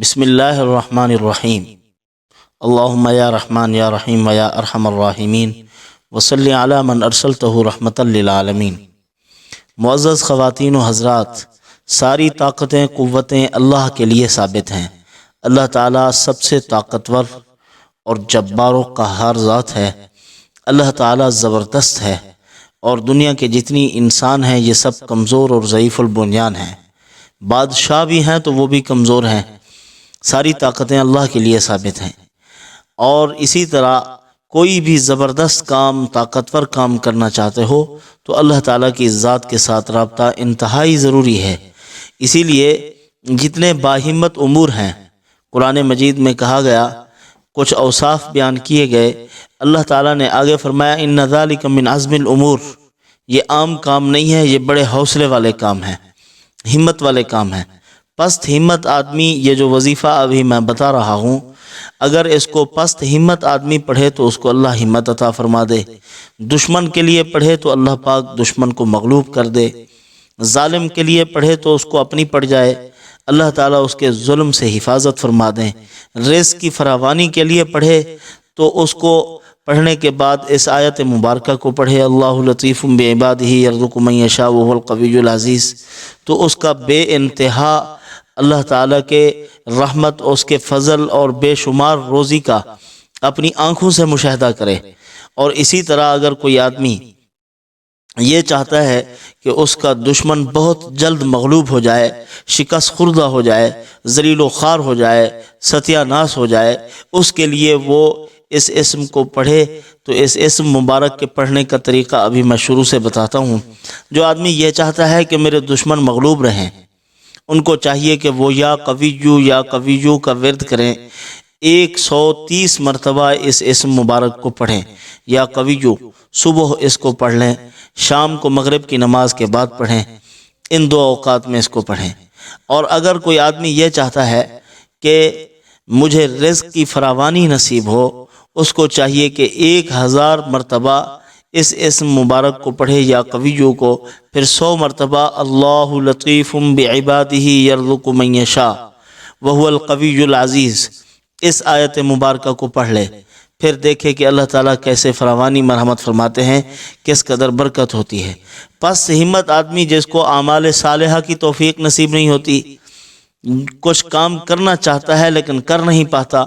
بسم اللہ الرحمن الرحیم اللہم یا رحمان یا رحیم یا ارحم الراحمین وصلی علی من ارسلتہ رحمتا للعالمین۔ معزز خواتین و حضرات، ساری طاقتیں قوتیں اللہ کے لیے ثابت ہیں۔ اللہ تعالیٰ سب سے طاقتور اور جبار و قہار ذات ہے۔ اللہ تعالیٰ زبردست ہے، اور دنیا کے جتنی انسان ہیں یہ سب کمزور اور ضعیف البنیان ہیں۔ بادشاہ بھی ہیں تو وہ بھی کمزور ہیں۔ ساری طاقتیں اللہ کے لیے ثابت ہیں، اور اسی طرح کوئی بھی زبردست کام، طاقتور کام کرنا چاہتے ہو تو اللہ تعالیٰ کی ذات کے ساتھ رابطہ انتہائی ضروری ہے۔ اسی لیے جتنے باہمت امور ہیں قرآن مجید میں کہا گیا، کچھ اوصاف بیان کیے گئے۔ اللہ تعالیٰ نے آگے فرمایا ان ذالک من عزم الامور، یہ عام کام نہیں ہے، یہ بڑے حوصلے والے کام ہیں، ہمت والے کام ہیں۔ پست ہمت آدمی، یہ جو وظیفہ ابھی میں بتا رہا ہوں، اگر اس کو پست ہمت آدمی پڑھے تو اس کو اللہ ہمت عطا فرما دے۔ دشمن کے لیے پڑھے تو اللہ پاک دشمن کو مغلوب کر دے۔ ظالم کے لیے پڑھے تو اس کو اپنی پڑ جائے، اللہ تعالیٰ اس کے ظلم سے حفاظت فرما دیں۔ رزق کی فراوانی کے لیے پڑھے تو اس کو پڑھنے کے بعد اس آیت مبارکہ کو پڑھے، اللہ لطیف بعبادہ یرزق من یشاء وهو القوی العزیز، تو اس کا بے انتہا اللہ تعالیٰ کے رحمت، اس کے فضل اور بے شمار روزی کا اپنی آنکھوں سے مشاہدہ کرے۔ اور اسی طرح اگر کوئی آدمی یہ چاہتا ہے کہ اس کا دشمن بہت جلد مغلوب ہو جائے، شکست خوردہ ہو جائے، ذلیل و خوار ہو جائے، ستیہ ناس ہو جائے، اس کے لیے وہ اس اسم کو پڑھے۔ تو اس اسم مبارک کے پڑھنے کا طریقہ ابھی میں شروع سے بتاتا ہوں۔ جو آدمی یہ چاہتا ہے کہ میرے دشمن مغلوب رہیں، ان کو چاہیے کہ وہ یا قویو کا ورد کریں، 130 مرتبہ اس اسم مبارک کو پڑھیں۔ یا قویو صبح اس کو پڑھ لیں، شام کو مغرب کی نماز کے بعد پڑھیں، ان دو اوقات میں اس کو پڑھیں۔ اور اگر کوئی آدمی یہ چاہتا ہے کہ مجھے رزق کی فراوانی نصیب ہو، اس کو چاہیے کہ 1000 مرتبہ اس اسم مبارک کو پڑھے یا قویو کو، پھر 100 مرتبہ اللہ لطیف بعبادہ یرزق من یشاء وهو القوی العزیز، اس آیت مبارکہ کو پڑھ لے۔ پھر دیکھے کہ اللہ تعالیٰ کیسے فراوانی مرحمت فرماتے ہیں، کس قدر برکت ہوتی ہے۔ پس ہمت آدمی جس کو اعمال صالحہ کی توفیق نصیب نہیں ہوتی، کچھ کام کرنا چاہتا ہے لیکن کر نہیں پاتا،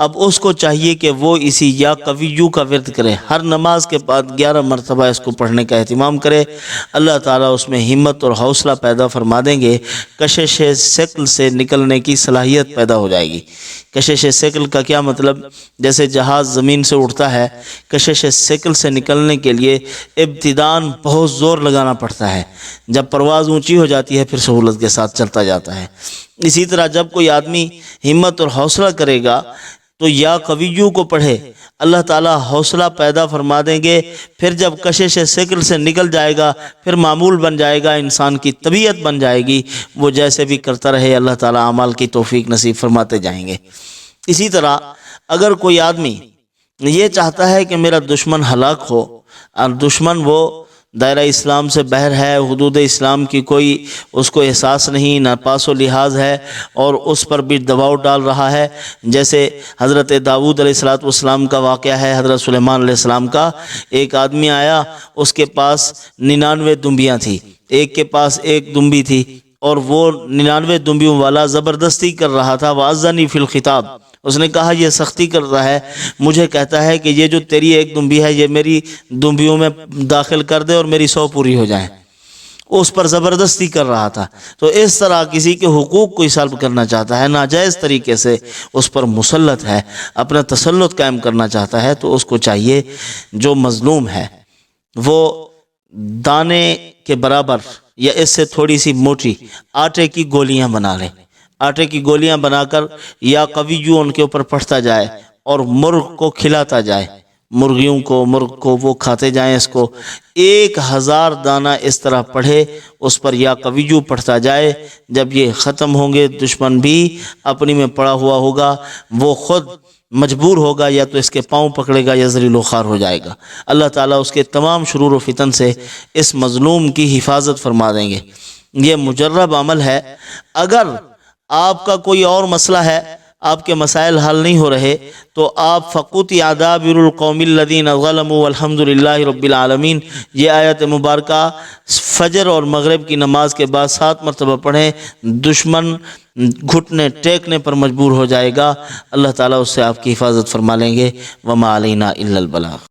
اب اس کو چاہیے کہ وہ اسی یا قویو کا ورد کرے، ہر نماز کے بعد 11 مرتبہ اس کو پڑھنے کا اہتمام کرے۔ اللہ تعالیٰ اس میں ہمت اور حوصلہ پیدا فرما دیں گے، کشش ثقل سے نکلنے کی صلاحیت پیدا ہو جائے گی۔ کشش ثقل کا کیا مطلب؟ جیسے جہاز زمین سے اٹھتا ہے، کشش ثقل سے نکلنے کے لیے ابتداءً بہت زور لگانا پڑتا ہے، جب پرواز اونچی ہو جاتی ہے پھر سہولت کے ساتھ چلتا جاتا ہے۔ اسی طرح جب کوئی آدمی ہمت اور حوصلہ کرے گا تو یا قویو کو پڑھے، اللہ تعالیٰ حوصلہ پیدا فرما دیں گے۔ پھر جب کشش ثقل سے نکل جائے گا پھر معمول بن جائے گا، انسان کی طبیعت بن جائے گی، وہ جیسے بھی کرتا رہے اللہ تعالیٰ اعمال کی توفیق نصیب فرماتے جائیں گے۔ اسی طرح اگر کوئی آدمی یہ چاہتا ہے کہ میرا دشمن ہلاک ہو، اور دشمن وہ دائرہ اسلام سے باہر ہے، حدود اسلام کی کوئی اس کو احساس نہیں، نہ پاس و لحاظ ہے، اور اس پر بھی دباؤ ڈال رہا ہے، جیسے حضرت داؤد علیہ السلام کا واقعہ ہے، حضرت سلیمان علیہ السلام کا۔ ایک آدمی آیا، اس کے پاس 99 دمبیاں تھیں، ایک کے پاس ایک دمبی تھی، اور وہ 99 دمبیوں والا زبردستی کر رہا تھا۔ وَأَذَّنِي فِي الْخِطَابِ، اس نے کہا یہ سختی کر رہا ہے، مجھے کہتا ہے کہ یہ جو تیری ایک دمبی ہے یہ میری دمبیوں میں داخل کر دے اور میری 100 پوری ہو جائیں۔ اس پر زبردستی کر رہا تھا۔ تو اس طرح کسی کے حقوق کو سلب کرنا چاہتا ہے، ناجائز طریقے سے اس پر مسلط ہے، اپنا تسلط قائم کرنا چاہتا ہے، تو اس کو چاہیے جو مظلوم ہے وہ دانے کے برابر یا اس سے تھوڑی سی موٹی آٹے کی گولیاں بنا لے، آٹے کی گولیاں بنا کر یا قویو ان کے اوپر پڑھتا جائے، اور مرغ کو کھلاتا جائے، مرغ کو وہ کھاتے جائیں۔ اس کو 1000 دانہ اس طرح پڑھے، اس پر یا قویو پڑھتا جائے۔ جب یہ ختم ہوں گے، دشمن بھی اپنی میں پڑا ہوا ہوگا، وہ خود مجبور ہوگا، یا تو اس کے پاؤں پکڑے گا یا ذلیل و خوار ہو جائے گا۔ اللہ تعالیٰ اس کے تمام شرور و فتن سے اس مظلوم کی حفاظت فرما دیں گے۔ یہ مجرب عمل ہے۔ اگر آپ کا کوئی اور مسئلہ ہے، آپ کے مسائل حل نہیں ہو رہے، تو آپ فقوتی عذابر القوم الذین ظلموا والحمد للہ رب العالمین، یہ آیت مبارکہ فجر اور مغرب کی نماز کے بعد 7 مرتبہ پڑھیں، دشمن گھٹنے ٹیکنے پر مجبور ہو جائے گا، اللہ تعالیٰ اس سے آپ کی حفاظت فرما لیں گے۔ وما علینا الا البلاغ۔